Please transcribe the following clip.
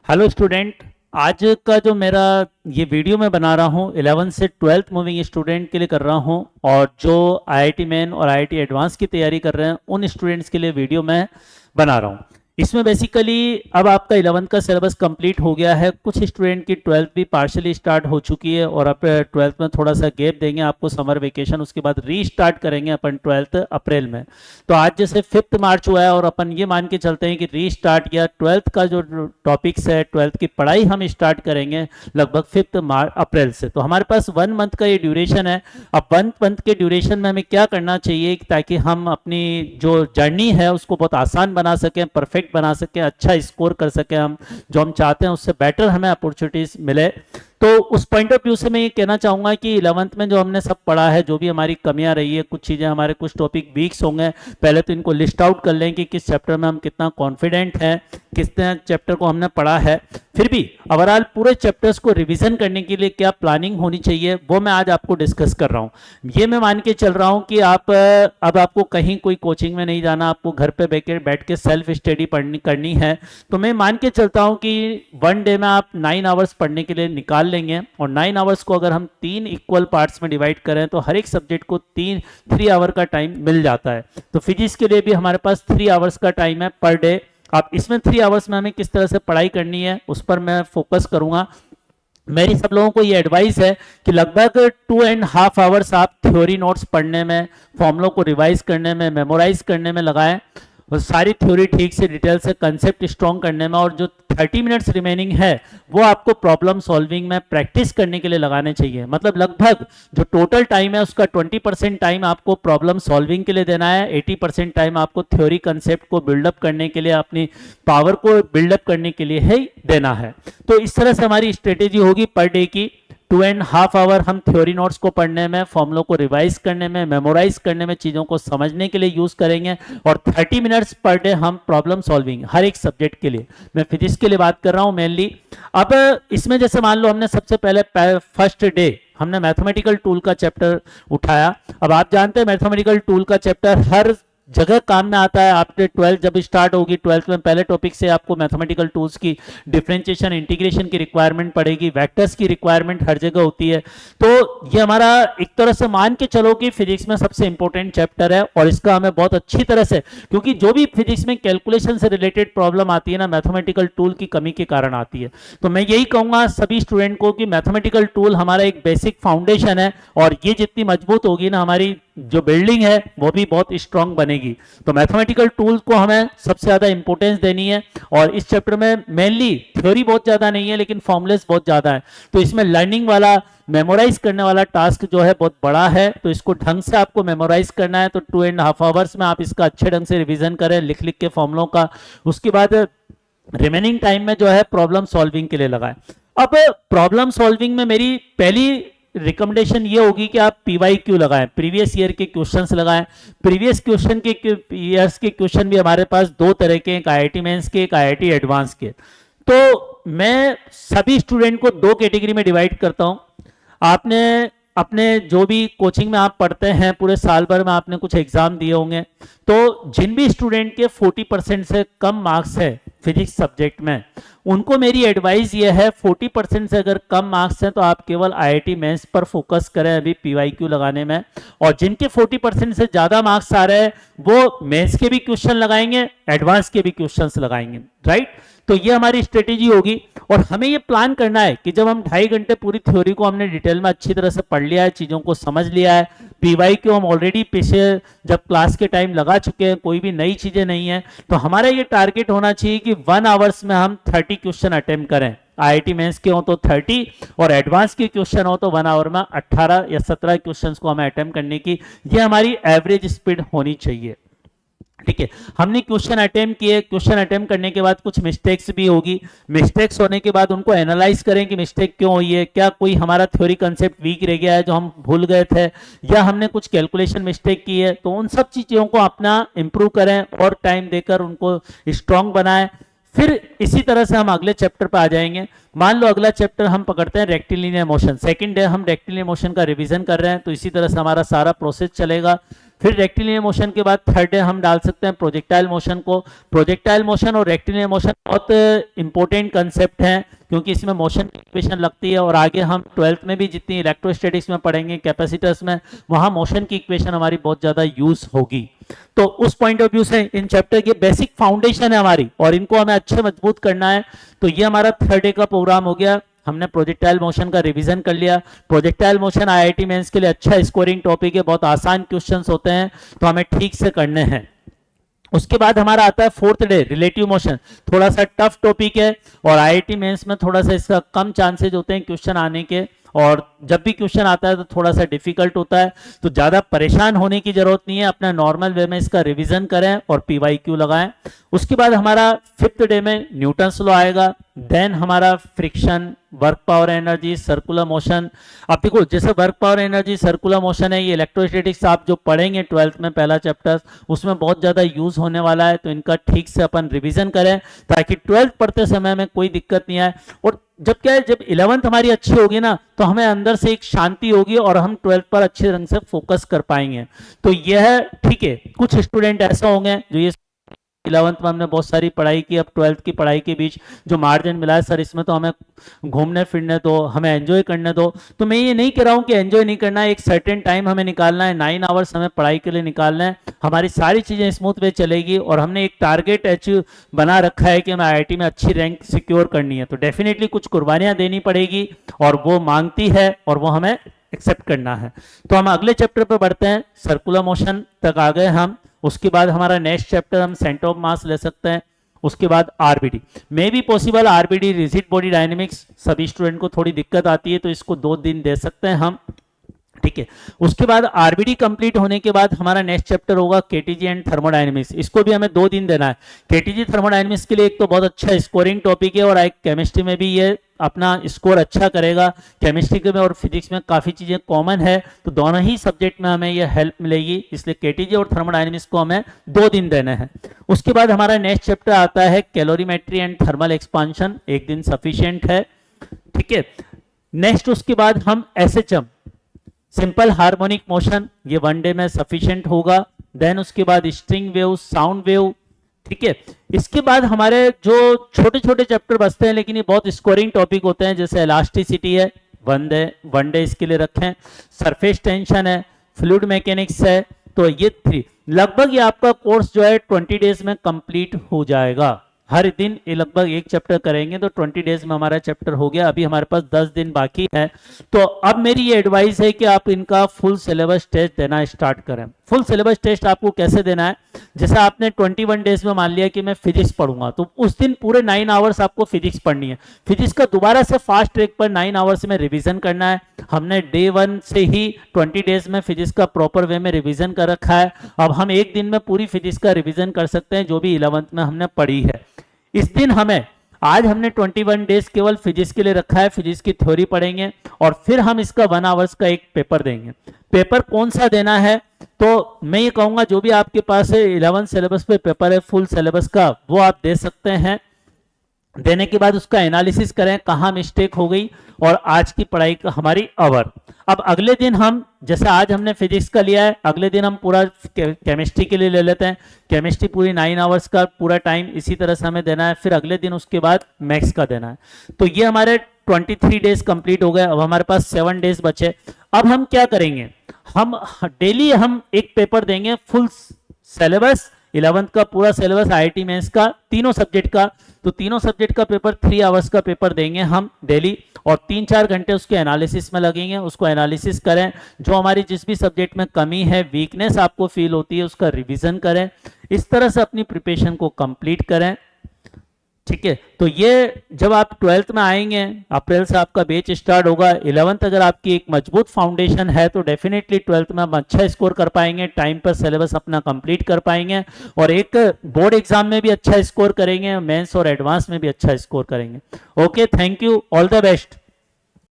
Hello student. आज का जो मेरा ये वीडियो मैं बना रहा हूँ 11th से 12th मूविंग स्टूडेंट के लिए कर रहा हूँ, और जो आईआईटी मेन और आईआईटी एडवांस की तैयारी कर रहे हैं उन स्टूडेंट्स के लिए वीडियो मैं बना रहा हूँ। इसमें बेसिकली अब आपका 11th का सिलेबस कंप्लीट हो गया है, कुछ स्टूडेंट की 12th भी पार्शली स्टार्ट हो चुकी है और अब 12th में थोड़ा सा गैप देंगे आपको समर वेकेशन, उसके बाद रीस्टार्ट करेंगे अपन 12th अप्रैल में। तो आज जैसे 5 मार्च हुआ है और अपन ये मान के चलते हैं कि रीस्टार्ट या 12th का जो टॉपिक्स है 12th की पढ़ाई हम स्टार्ट करेंगे लगभग 5 अप्रैल से। तो हमारे पास 1 मंथ का ये ड्यूरेशन है। अब 1 मंथ के ड्यूरेशन में हमें क्या करना चाहिए ताकि हम अपनी जो जर्नी है उसको बहुत आसान बना सकें, परफेक्ट बना सकें, अच्छा स्कोर कर सकें, हम जो हम चाहते हैं उससे बेटर हमें अपॉर्चुनिटीज मिले। तो उस पॉइंट ऑफ व्यू से मैं ये कहना चाहूंगा कि 11th में जो हमने सब पढ़ा है, जो भी हमारी कमियां रही है, कुछ चीज़ें हमारे कुछ टॉपिक वीक्स होंगे, पहले तो इनको लिस्ट आउट कर लें कि किस चैप्टर में हम कितना कॉन्फिडेंट हैं, कितने चैप्टर को हमने पढ़ा है। फिर भी ओवरऑल पूरे चैप्टर्स को रिवीजन करने के लिए क्या प्लानिंग होनी चाहिए वो मैं आज आपको डिस्कस कर रहा हूँ। ये मैं मान के चल रहा हूँ कि आप अब आपको कहीं कोई कोचिंग में नहीं जाना, आपको घर पे बैठ के सेल्फ स्टडी पढ़नी करनी है। तो मैं मान के चलता हूँ कि 1 डे में आप 9 आवर्स पढ़ने के लिए निकाल लेंगे, और 9 आवर्स को अगर हम 3 इक्वल पार्ट्स में डिवाइड करें तो हर एक सब्जेक्ट को 3 आवर का टाइम मिल जाता है। तो फिजिक्स के लिए भी हमारे पास 3 आवर्स का टाइम है पर डे। अब इसमें 3 आवर्स में हमें किस तरह से पढ़ाई करनी है उस पर मैं फोकस करूंगा। मेरी सब लोगों को ये एडवाइस है कि लगभग 2.5 आवर्स आप थ्योरी नोट्स पढ़ने में, फॉर्मूलों को रिवाइज करने में, मेमोराइज करने में लगाएं, और सारी थ्योरी ठीक से डिटेल से कंसेप्ट स्ट्रॉन्ग करने में, और जो 30 मिनट्स रिमेनिंग है वो आपको प्रॉब्लम सॉल्विंग में प्रैक्टिस करने के लिए लगाने चाहिए। मतलब लगभग जो टोटल टाइम है उसका 20% टाइम आपको प्रॉब्लम सॉल्विंग के लिए देना है, 80% टाइम आपको थ्योरी कंसेप्ट को बिल्डअप करने के लिए, अपनी पावर को बिल्डअप करने के लिए ही देना है। तो इस तरह से हमारी स्ट्रेटेजी होगी पर डे की। 2.5 आवर हम थ्योरी नोट्स को पढ़ने में, फॉर्मूलों को रिवाइज करने में, मेमोराइज करने में, चीज़ों को समझने के लिए यूज करेंगे, और 30 मिनट्स पर डे हम प्रॉब्लम सॉल्विंग हर एक सब्जेक्ट के लिए। मैं फिजिक्स के लिए बात कर रहा हूं मेनली। अब इसमें जैसे मान लो हमने सबसे पहले फर्स्ट डे हमने मैथमेटिकल टूल का चैप्टर उठाया। अब आप जानते हैं मैथमेटिकल टूल का चैप्टर हर जगह काम में आता है। आपने 12th जब स्टार्ट होगी, 12th में पहले टॉपिक से आपको मैथमेटिकल टूल्स की डिफरेंशिएशन, इंटीग्रेशन की रिक्वायरमेंट पड़ेगी, वेक्टर्स की रिक्वायरमेंट हर जगह होती है। तो ये हमारा एक तरह से मान के चलो कि फिजिक्स में सबसे इंपॉर्टेंट चैप्टर है, और इसका हमें बहुत अच्छी तरह से, क्योंकि जो भी फिजिक्स में कैलकुलेशन से रिलेटेड प्रॉब्लम आती है ना, मैथमेटिकल टूल की कमी के कारण आती है। तो मैं यही कहूंगा सभी स्टूडेंट को कि मैथमेटिकल टूल हमारा एक बेसिक फाउंडेशन है, और ये जितनी मजबूत होगी ना, हमारी जो बिल्डिंग है वो भी बहुत स्ट्रांग बनेगी। तो मैथमेटिकल टूल को हमें सबसे ज्यादा इंपॉर्टेंस देनी है, और इस चैप्टर में मेनली थ्योरी बहुत ज्यादा नहीं है लेकिन फॉर्मुलेस बहुत ज्यादा है। तो इसमें लर्निंग वाला, मेमोराइज करने वाला टास्क जो है बहुत बड़ा है, तो इसको ढंग से आपको मेमोराइज करना है। तो 2.5 आवर्स में आप इसका अच्छे ढंग से रिविजन करें लिख लिख के फॉर्मुलों का। उसके बाद रिमेनिंग टाइम में जो है प्रॉब्लम सॉल्विंग के लिए लगाएं। अब प्रॉब्लम सॉल्विंग में मेरी पहली रिकमेंडेशन ये होगी कि आप PYQ लगाएं, प्रीवियस ईयर के क्वेश्चंस लगाएं। प्रीवियस क्वेश्चन के ईयर्स के क्वेश्चन भी हमारे पास 2 तरह के, एक IIT मेंस के, एक IIT एडवांस के। तो मैं सभी स्टूडेंट को 2 कैटेगरी में डिवाइड करता हूं। आपने अपने जो भी कोचिंग में आप पढ़ते हैं, पूरे साल भर में आपने कुछ एग्जाम दिए होंगे, तो जिन भी स्टूडेंट के 40% से कम मार्क्स है फिजिक्स सब्जेक्ट में, उनको मेरी एडवाइस ये है 40% से अगर कम मार्क्स हैं तो आप केवल IIT मेंस पर फोकस करें अभी PYQ लगाने में, और जिनके 40% से ज्यादा मार्क्स आ रहे हैं वो मेंस के भी क्वेश्चन लगाएंगे, एडवांस के भी क्वेश्चंस लगाएंगे, राइट। तो ये हमारी स्ट्रेटेजी होगी, और हमें ये प्लान करना है कि जब हम 2.5 घंटे पूरी थ्योरी को हमने डिटेल में अच्छी तरह से पढ़ लिया है, चीजों को समझ लिया है, PYQ हम ऑलरेडी पीछे जब क्लास के टाइम लगा चुके हैं, कोई भी नई चीजें नहीं है, तो हमारा ये टारगेट होना चाहिए कि 1 आवर्स में हम 30 क्वेश्चन अटेम्प्ट करें। IIT मेंस के हो तो 30, और एडवांस के क्वेश्चन हो तो 1 आवर में 18 या 17 क्वेश्चंस को हमें अटेम्प्ट करने की, ये हमारी एवरेज स्पीड होनी चाहिए। ठीक है, हमने क्वेश्चन अटेम्प्ट किए, क्वेश्चन अटेम्प्ट करने के बाद कुछ मिस्टेक्स भी होगी। मिस्टेक्स होने के बाद उनको एनालाइज करें कि मिस्टेक क्यों हुई है, क्या कोई हमारा थ्योरी कंसेप्ट वीक रह गया है जो हम भूल गए थे, या हमने कुछ कैलकुलेशन मिस्टेक की है, तो उन सब चीजों को अपना इंप्रूव करें और टाइम देकर उनको स्ट्रांग बनाएं। फिर इसी तरह से हम अगले चैप्टर पर आ जाएंगे। मान लो अगला चैप्टर हम पकड़ते हैं रेक्टिलिनियर मोशन, सेकंड डे हम रेक्टिलिनियर मोशन का रिवीजन कर रहे हैं, तो इसी तरह से हमारा सारा प्रोसेस चलेगा। फिर रेक्टिलिनियर मोशन के बाद थर्ड हम डाल सकते हैं प्रोजेक्टाइल मोशन को। प्रोजेक्टाइल मोशन और रेक्टिलिनियर मोशन बहुत इंपॉर्टेंट कंसेप्ट हैं, क्योंकि इसमें मोशन की इक्वेशन लगती है, और आगे हम 12th में भी जितनी इलेक्ट्रोस्टैटिक्स में पढ़ेंगे, कैपेसिटर्स में, वहां मोशन की इक्वेशन हमारी बहुत ज्यादा यूज होगी। तो उस पॉइंट ऑफ व्यू से इन चैप्टर की बेसिक फाउंडेशन है हमारी, और इनको हमें अच्छे मजबूत करना है। तो ये हमारा थर्ड डे का प्रोग्राम हो गया। हमने प्रोजेक्टाइल मोशन का रिवीजन कर लिया। प्रोजेक्टाइल मोशन आईआईटी मेंस के लिए अच्छा स्कोरिंग टॉपिक है, बहुत आसान क्वेश्चंस होते हैं, तो हमें ठीक से करने हैं। उसके बाद हमारा आता है फोर्थ डे रिलेटिव मोशन। थोड़ा सा टफ टॉपिक है, और आईआईटी मेंस में थोड़ा सा इसका कम चांसेज होते हैं क्वेश्चन आने के, और जब भी क्वेश्चन आता है तो थोड़ा सा डिफिकल्ट होता है। तो ज्यादा परेशान होने की जरूरत नहीं है, अपना नॉर्मल वे में इसका रिवीजन करें और पीवाईक्यू लगाएं। उसके बाद हमारा फिफ्थ डे में न्यूटन्स लॉ आएगा। देन हमारा friction, work power energy, circular motion. अब देखो, जैसे work power energy, circular motion है, ये इलेक्ट्रोस्टैटिक्स आप जो पढ़ेंगे 12th में पहला चैप्टर, उसमें बहुत ज्यादा यूज होने वाला है, तो इनका ठीक से अपन रिवीजन करें ताकि 12th पढ़ते समय में कोई दिक्कत नहीं आए। और जब क्या है, जब 11th हमारी अच्छी होगी ना, तो हमें अंदर से एक शांति होगी और हम 12th पर अच्छे ढंग से फोकस कर पाएंगे। तो यह ठीक है। कुछ स्टूडेंट ऐसा होंगे जो ये 11th में हमने बहुत सारी पढ़ाई की, अब 12th की पढ़ाई के बीच जो मार्जिन मिला है, सर इसमें तो हमें घूमने फिरने दो, हमें एंजॉय करने दो। तो मैं ये नहीं कह रहा हूँ कि एंजॉय नहीं करना है, एक सर्टेन टाइम हमें निकालना है, 9 आवर्स हमें पढ़ाई के लिए निकालना है, हमारी सारी चीजें स्मूथ वे चलेगी, और हमने एक टारगेट अचीव बना रखा है कि हमें आईआईटी में अच्छी रैंक सिक्योर करनी है। तो डेफिनेटली कुछ कुर्बानियां देनी पड़ेगी, और वो मांगती है, और वो हमें एक्सेप्ट करना है। तो हम अगले चैप्टर पर बढ़ते हैं। सर्कुलर मोशन तक आ गए हम। उसके बाद हमारा नेक्स्ट चैप्टर हम सेंटर ऑफ मास ले सकते हैं। उसके बाद RBD may be possible, RBD rigid body dynamics सभी स्टूडेंट को थोड़ी दिक्कत आती है, तो इसको 2 दिन दे सकते हैं हम, ठीक है। उसके बाद आरबीडी कंप्लीट होने के बाद हमारा नेक्स्ट चैप्टर होगा केटीजी एंड थर्मोडायनेमिक्स। इसको भी हमें 2 दिन देना है। केटीजी थर्मोडायनेमिक्स के लिए एक तो बहुत अच्छा स्कोरिंग टॉपिक है, और एक केमिस्ट्री में भी ये अपना स्कोर अच्छा करेगा। केमिस्ट्री में और फिजिक्स में काफी चीजें कॉमन है, तो दोनों ही सब्जेक्ट में हमें यह हेल्प मिलेगी, इसलिए केटीजी और थर्मोडायनेमिक्स को हमें 2 दिन देने हैं। उसके बाद हमारा नेक्स्ट चैप्टर आता है कैलोरीमेट्री एंड थर्मल एक्सपांशन। 1 दिन सफिशिएंट है, ठीक है। नेक्स्ट उसके बाद हम एसएचएम, सिंपल हार्मोनिक मोशन, ये 1 डे में सफिशिएंट होगा। देन उसके बाद स्ट्रिंग वेव, साउंड वेव, ठीक है। इसके बाद हमारे जो छोटे छोटे चैप्टर बचते हैं, लेकिन ये बहुत स्कोरिंग टॉपिक होते हैं, जैसे इलास्टिसिटी है, 1 डे इसके लिए रखें। सरफेस टेंशन है, फ्लूइड मैकेनिक्स है, तो ये 3 लगभग ये आपका कोर्स जो है 20 डेज में कंप्लीट हो जाएगा। हर दिन ये लगभग एक चैप्टर करेंगे तो 20 डेज में हमारा चैप्टर हो गया। अभी हमारे पास 10 दिन बाकी है। तो अब मेरी ये एडवाइस है कि आप इनका फुल सिलेबस टेस्ट देना स्टार्ट करें। फुल सिलेबस टेस्ट आपको कैसे देना है, जैसे आपने 21 डेज में मान लिया कि मैं फिजिक्स पढ़ूंगा, तो उस दिन पूरे 9 आवर्स आपको फिजिक्स पढ़नी है। फिजिक्स का दोबारा से फास्ट ट्रैक पर 9 आवर्स में रिवीजन करना है। हमने डे 1 से ही 20 डेज में फिजिक्स का प्रॉपर वे में रिवीजन कर रखा है। अब हम एक दिन में पूरी फिजिक्स का रिवीजन कर सकते हैं जो भी 11th में हमने पढ़ी है। इस दिन हमें, आज हमने 21 डेज केवल फिजिक्स के लिए रखा है, फिजिक्स की थ्योरी पढ़ेंगे, और फिर हम इसका 1 आवर्स का एक पेपर देंगे। पेपर कौन सा देना है, तो मैं ये कहूंगा जो भी आपके पास है 11 सिलेबस पे पेपर है फुल सिलेबस का, वो आप दे सकते हैं। देने के बाद उसका एनालिसिस करें, कहाँ मिस्टेक हो गई, और आज की पढ़ाई का हमारी अवर। अब अगले दिन हम, जैसे आज हमने फिजिक्स का लिया है, अगले दिन हम पूरा केमिस्ट्री के लिए ले लेते हैं। केमिस्ट्री पूरी 9 आवर्स का पूरा टाइम इसी तरह से हमें देना है। फिर अगले दिन उसके बाद मैथ्स का देना है। तो ये हमारे 23 डेज कंप्लीट हो गए। अब हमारे पास 7 डेज बचे। अब हम क्या करेंगे, हम डेली हम एक पेपर देंगे फुल सिलेबस, 11th का पूरा सिलेबस आईआईटी मेंस का, तीनों सब्जेक्ट का। तो तीनों सब्जेक्ट का पेपर 3 आवर्स का पेपर देंगे हम डेली, और 3-4 घंटे उसके एनालिसिस में लगेंगे। उसको एनालिसिस करें, जो हमारी जिस भी सब्जेक्ट में कमी है, वीकनेस आपको फील होती है, उसका रिवीजन करें। इस तरह से अपनी प्रिपरेशन को कंप्लीट करें, ठीक है। तो ये जब आप 12th में आएंगे, अप्रैल से आपका बैच स्टार्ट होगा। 11th अगर आपकी एक मजबूत फाउंडेशन है तो डेफिनेटली 12th में आप अच्छा स्कोर कर पाएंगे, टाइम पर सिलेबस अपना कंप्लीट कर पाएंगे, और एक बोर्ड एग्जाम में भी अच्छा स्कोर करेंगे, मेंस और एडवांस में भी अच्छा स्कोर करेंगे। Okay, thank you, all the best.